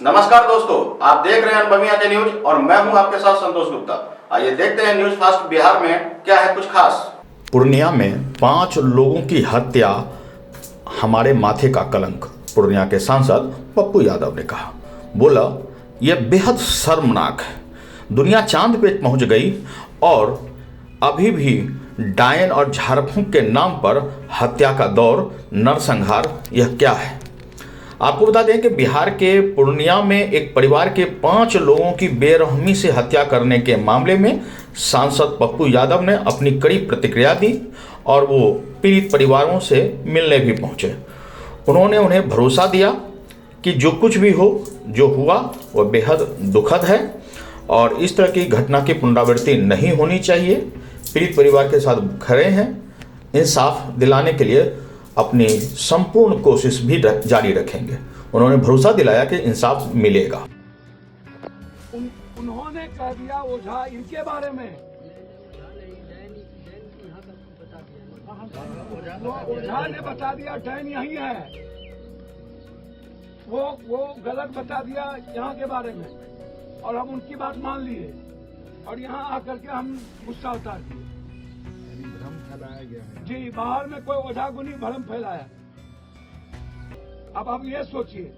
नमस्कार दोस्तों, आप देख रहे हैं अनुभवियां के न्यूज और मैं हूं आपके साथ संतोष गुप्ता। आइए देखते हैं न्यूज फास्ट बिहार में क्या है कुछ खास। पूर्णिया में 5 लोगों की हत्या हमारे माथे का कलंक, पूर्णिया के सांसद पप्पू यादव ने कहा। बोला, यह बेहद शर्मनाक है। दुनिया चांद पे पहुंच गई और अभी भी डायन और झाड़फूंक के नाम पर हत्या का दौर, नरसंहार, यह क्या है। आपको बता दें कि बिहार के पूर्णिया में एक परिवार के 5 लोगों की बेरहमी से हत्या करने के मामले में सांसद पप्पू यादव ने अपनी कड़ी प्रतिक्रिया दी और वो पीड़ित परिवारों से मिलने भी पहुंचे। उन्होंने उन्हें भरोसा दिया कि जो कुछ भी हो, जो हुआ वह बेहद दुखद है और इस तरह की घटना की पुनरावृत्ति नहीं होनी चाहिए। पीड़ित परिवार के साथ खड़े हैं, इंसाफ दिलाने के लिए अपनी संपूर्ण कोशिश भी जारी रखेंगे। उन्होंने भरोसा दिलाया कि इंसाफ मिलेगा। उन्होंने कह दिया ओझा इनके बारे में, ओझा ने बता दिया डैन यही है, वो गलत बता दिया यहाँ के बारे में और हम उनकी बात मान लिए और यहाँ आकर के हम गुस्सा उतार दिए। भ्रम फैलाया गया है जी, बाहर में कोई ओझा गुनी भ्रम फैलाया। अब आप ये सोचिए,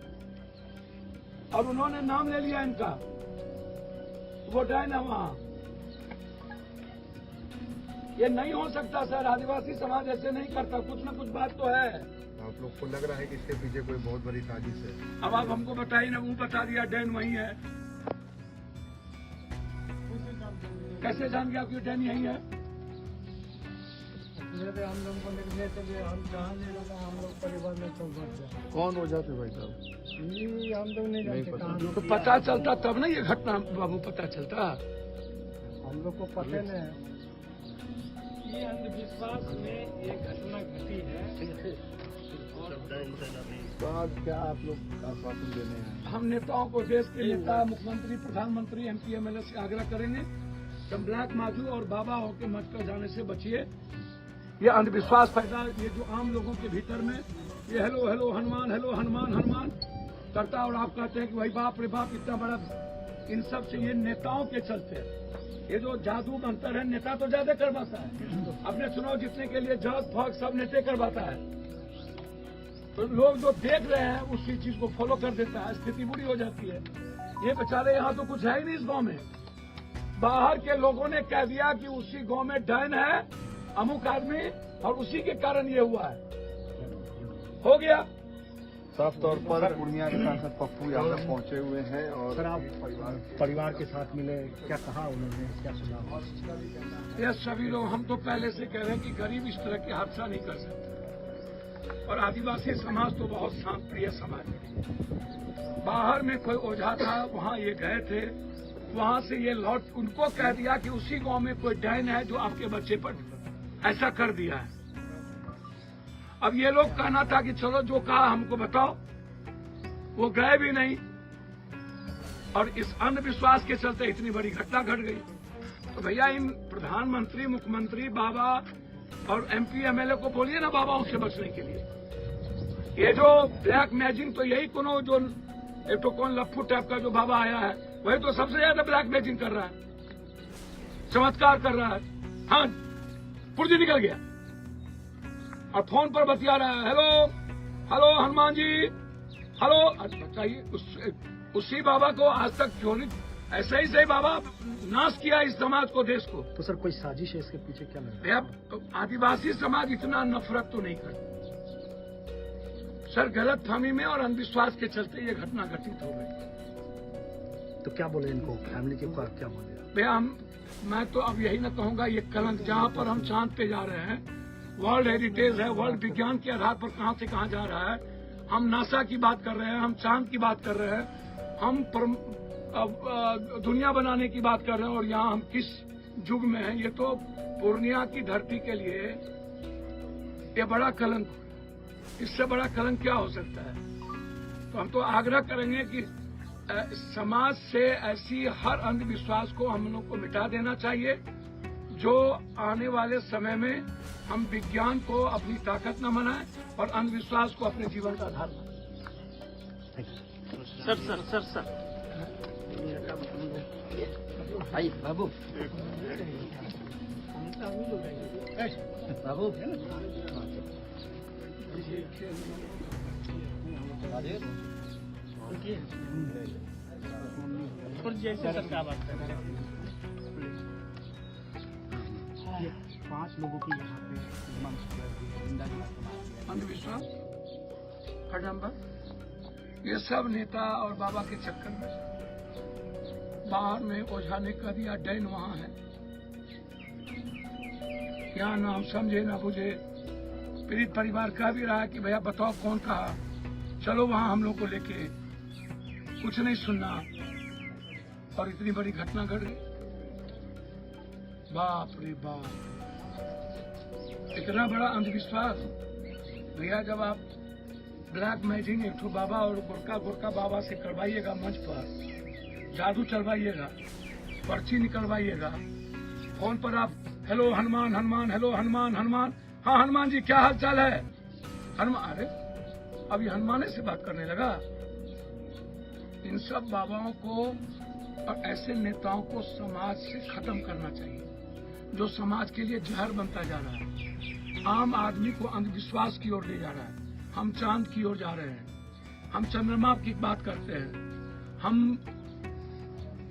और उन्होंने नाम ले लिया इनका, वो डैन है वहां। ये नहीं हो सकता सर, आदिवासी समाज ऐसे नहीं करता, कुछ न कुछ बात तो है। आप लोग को लग रहा है कि इसके पीछे कोई बहुत बड़ी साजिश है। अब आप हमको बताइए ना, वो बता दिया डैन वही है। कैसे जान गया कि डैन यही है? हम लोग को लिखने के लिए हम जहाँ नहीं लगा, हम लोग परिवार में सब बढ़ जाए। कौन हो जाते भाई साहब? ये हम लोग नहीं जानते कहाँ। तो पता चलता तब ना ये घटना बाबू पता चलता। हम लोग को पता नहीं है। ये अंधविश्वास में ये घटना घटी है। बात क्या आप लोग आश्वासन देने हैं? हम नेताओं को, देश के नेता, मुख्यमंत्री, प्रधानमंत्री, MP MLA से आग्रह करेंगे कि ब्लैक माजू और बाबा होके मच कर जाने से बचिए। ये अंधविश्वास पैदा, ये जो आम लोगों के भीतर में ये hello hello Hanuman, hello Hanuman Hanuman करता और आप कहते हैं कि भाई बाप रे बाप इतना बड़ा, इन सब से ये नेताओं के चलते हैं। ये जो जादू मंतर है, नेता तो ज्यादा करवाता है। अपने चुनाव जीतने के लिए जग फग सब नेता करवाता है, तो लोग जो देख रहे हैं उसी चीज को फॉलो कर देता है, स्थिति बुरी हो जाती है। ये बेचारे यहाँ तो कुछ है ही नहीं इस गांव में। बाहर के लोगों ने कह दिया कि उसी गांव में डैन है, अमुक आदमी, और उसी के कारण ये हुआ है। हो गया साफ तौर पर पूर्णिया के सांसद पप्पू यादव पहुंचे हुए हैं और सर, आप परिवार के साथ मिले, क्या कहा उन्होंने, क्या सुना? ये सभी लोग, हम तो पहले से कह रहे हैं कि गरीब इस तरह के हादसा नहीं कर सकते और आदिवासी समाज तो बहुत शांत प्रिय समाज है। बाहर में कोई ओझा था, वहाँ ये गए थे, वहाँ से ये लौट, उनको कह दिया कि उसी गांव में कोई डैन है जो आपके बच्चे पर ऐसा कर दिया है। अब ये लोग कहना था कि चलो जो कहा हमको बताओ, वो गए भी नहीं और इस अंधविश्वास के चलते इतनी बड़ी घटना घट गई। तो भैया इन प्रधानमंत्री, मुख्यमंत्री, बाबा और MP MLA को बोलिए ना बाबाओं से बचने के लिए। ये जो ब्लैक मैजिक, तो यही कोनो जो एक तो कौन लफ्फू टाइप का जो बाबा आया है, वही तो सबसे ज्यादा ब्लैक मैजिक कर रहा है, चमत्कार कर रहा है। हाँ, पुर्जी निकल गया और फोन पर बतिया रहा है, hello hello Hanuman ji, hello. बताइए, उसी बाबा को आज तक क्यों नहीं, ऐसे ही सही बाबा नाश किया इस समाज को, देश को। तो सर, कोई साजिश है इसके पीछे, क्या लग रहा है? आदिवासी समाज इतना नफरत तो नहीं करता सर, गलत फहमी में और अंधविश्वास के चलते ये घटना घटित हो गई। तो क्या बोले इनको, फैमिली के पास क्या बोले? भैया मैं तो अब यही ना कहूंगा, ये कलंक जहाँ पर हम चांद पे जा रहे हैं, वर्ल्ड हेरिटेज है, वर्ल्ड विज्ञान के आधार पर कहाँ से कहाँ जा रहा है। हम नासा की बात कर रहे हैं, हम चांद की बात कर रहे हैं, हम दुनिया बनाने की बात कर रहे हैं और यहाँ हम किस युग में हैं। ये तो पूर्णिया की धरती के लिए ये बड़ा कलंक, इससे बड़ा कलंक क्या हो सकता है। तो हम तो आग्रह करेंगे कि समाज से ऐसी हर अंधविश्वास को हम लोग को मिटा देना चाहिए, जो आने वाले समय में हम विज्ञान को अपनी ताकत न बनाएं और अंधविश्वास को अपने जीवन का आधार बनाएं। सर सर सर सर भाई बाबू बाबू और जैसे सर क्या बात कर रहे हैं 5 लोगों की यहाँ पे जिंदगी अंधविश्वास हडम्बर ये सब नेता और बाबा के चक्कर में बाहर में ओझा ने कह दिया डैन वहां है, क्या नाम समझे ना बुझे। पीड़ित परिवार कह भी रहा है कि भैया बताओ कौन कहा, चलो वहां हम लोग को लेके, कुछ नहीं सुनना और इतनी बड़ी घटना घट गई। बाप रे बाप, इतना बड़ा अंधविश्वास भैया। जब आप ब्लैक मैजिक एक ठो बाबा और गुरका गुरका बाबा से करवाइएगा, मंच पर जादू चलवाइएगा, पर्ची निकलवाइएगा, फोन पर आप हेलो हनुमान हनुमान, हेलो हनुमान हनुमान, हाँ हनुमान जी क्या हाल चाल है हनुमान, अरे अभी हनुमाने से बात करने लगा। इन सब बाबाओं को और ऐसे नेताओं को समाज से खत्म करना चाहिए, जो समाज के लिए जहर बनता जा रहा है, आम आदमी को अंधविश्वास की ओर ले जा रहा है। हम चांद की ओर जा रहे हैं, हम चंद्रमा की बात करते हैं, हम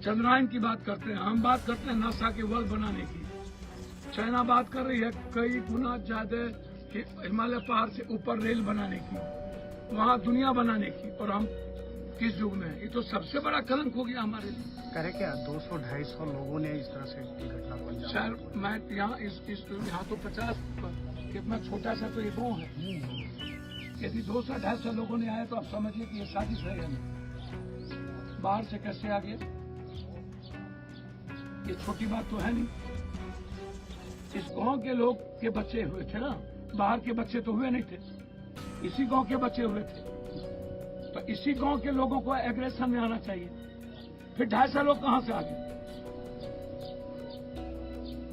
चंद्रायन की बात करते हैं, हम बात करते हैं नासा के वर्ल्ड बनाने की। चाइना बात कर रही है कई गुना ज्यादा हिमालय पहाड़ से ऊपर रेल बनाने की, वहाँ दुनिया बनाने की, और हम किस युग में? ये तो सबसे बड़ा कलंक हो गया हमारे लिए। करे क्या 200-250 लोगों ने इस तरह से घटना पंजाब। सर मैं यहाँ तो 50 कितना छोटा सा तो ये गाँव है, यदि 200-250 लोगों ने आया तो आप समझिए कि ये साजिश है या नहीं। बाहर से कैसे आ गए, ये छोटी बात तो है नहीं। इस गांव के लोग के बच्चे हुए थे ना, बाहर के बच्चे तो हुए नहीं थे, इसी गांव के बच्चे हुए थे। तो इसी गांव के लोगों को एग्रेशन में आना चाहिए। फिर 250 लोग कहां से आ गए,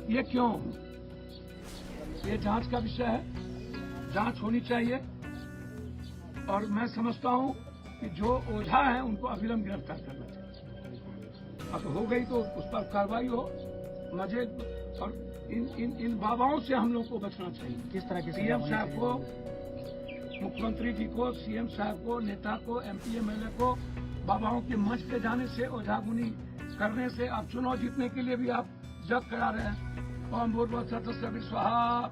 ये क्यों? ये जांच का विषय है, जांच होनी चाहिए। और मैं समझता हूं कि जो ओझा है उनको अविलंब गिरफ्तार करना चाहिए। अब हो गई तो उस पर कार्रवाई हो, मजे। और इन बाबाओं से हम लोग को बचना चाहिए। किस तरह की सीएम साहब को, मुख्यमंत्री जी को, सीएम साहब को, नेता को, एमपी एमएलए को बाबाओं के मंच पे जाने से, ओझागुनी करने से, अब चुनाव जीतने के लिए भी आप जग करा रहे हैं, ओम भूर्भुवः स्वः स्वाहा,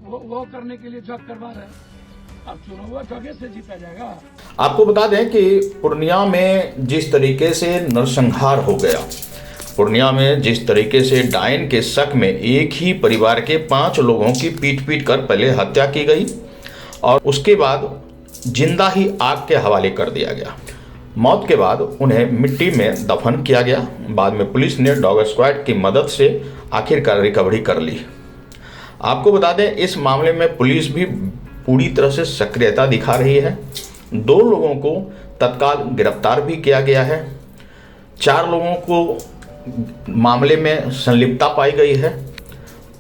वो करने के लिए जग करवा रहे हैं। अब चुनाव जगह से जीता जाएगा। आपको बता दें कि पूर्णिया में जिस तरीके से नरसंहार हो गया, पूर्णिया में जिस तरीके से डायन के शक में एक ही परिवार के 5 लोगों की पीट कर पहले हत्या की गई और उसके बाद जिंदा ही आग के हवाले कर दिया गया। मौत के बाद उन्हें मिट्टी में दफन किया गया। बाद में पुलिस ने डॉग स्क्वाड की मदद से आखिरकार रिकवरी कर ली। आपको बता दें इस मामले में पुलिस भी पूरी तरह से सक्रियता दिखा रही है। 2 लोगों को तत्काल गिरफ्तार भी किया गया है। 4 लोगों को मामले में संलिप्तता पाई गई है।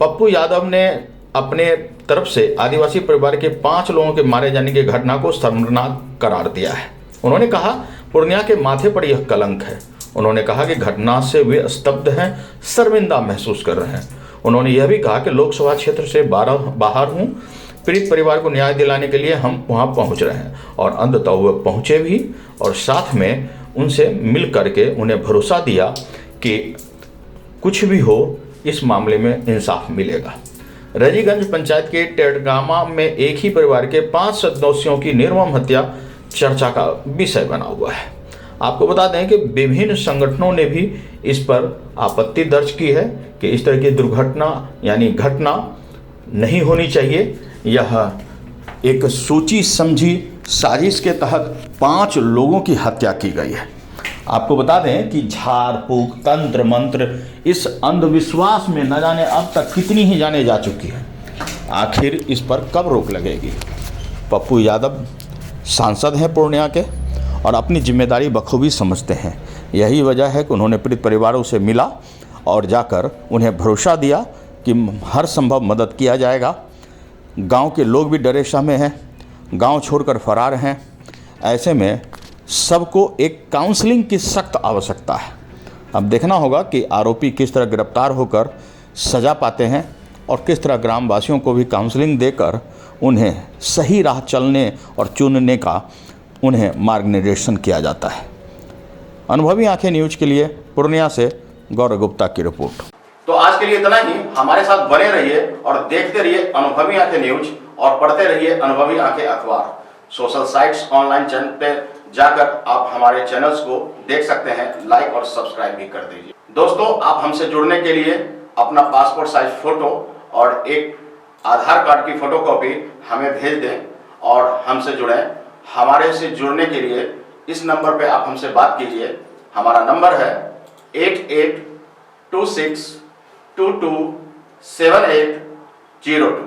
पप्पू यादव ने अपने तरफ से आदिवासी परिवार के 5 लोगों के मारे जाने की घटना को शर्मनाक करार दिया है। उन्होंने कहा पूर्णिया के माथे पर यह कलंक है। उन्होंने कहा कि घटना से वे स्तब्ध हैं, शर्मिंदा महसूस कर रहे हैं। उन्होंने यह भी कहा कि लोकसभा क्षेत्र से बाहर हूँ, पीड़ित परिवार को न्याय दिलाने के लिए हम वहाँ पहुँच रहे हैं और अंततः वो पहुँचे भी और साथ में उनसे मिल करके उन्हें भरोसा दिया कि कुछ भी हो इस मामले में इंसाफ मिलेगा। रजीगंज पंचायत के टेडगामा में एक ही परिवार के 5 सदस्यों की निर्मम हत्या चर्चा का विषय बना हुआ है। आपको बता दें कि विभिन्न संगठनों ने भी इस पर आपत्ति दर्ज की है कि इस तरह की दुर्घटना यानी घटना नहीं होनी चाहिए। यह एक सोची समझी साजिश के तहत 5 लोगों की हत्या की गई है। आपको बता दें कि झाड़ फूक, तंत्र मंत्र, इस अंधविश्वास में न जाने अब तक कितनी ही जाने जा चुकी है। आखिर इस पर कब रोक लगेगी? पप्पू यादव सांसद हैं पूर्णिया के और अपनी जिम्मेदारी बखूबी समझते हैं। यही वजह है कि उन्होंने पीड़ित परिवारों से मिला और जाकर उन्हें भरोसा दिया कि हर संभव मदद किया जाएगा। गांव के लोग भी डरे सहमे हैं, गांव छोड़कर फरार हैं। ऐसे में सबको एक काउंसलिंग की सख्त आवश्यकता है। अब देखना होगा कि आरोपी किस तरह गिरफ्तार होकर सजा पाते हैं और किस तरह ग्रामवासियों को भी काउंसलिंग देकर उन्हें सही राह चलने और चुनने का उन्हें मार्गनिर्देशन किया जाता है। अनुभवी आंखें न्यूज के लिए पूर्णिया से गौरव गुप्ता की रिपोर्ट। तो आज के लिए इतना ही। हमारे साथ बने रहिए और देखते रहिए अनुभवी आंखें न्यूज और पढ़ते रहिए अनुभवी आंखें अखबार। सोशल साइट्स, ऑनलाइन चैनल पे जाकर आप हमारे चैनल्स को देख सकते हैं, लाइक और सब्सक्राइब भी कर दीजिए। दोस्तों, आप हमसे जुड़ने के लिए अपना पासपोर्ट साइज फोटो और एक आधार कार्ड की फोटोकॉपी हमें भेज दें और हमसे जुड़ें। हमारे से जुड़ने के लिए इस नंबर पे आप हमसे बात कीजिए। हमारा नंबर है 8826227802।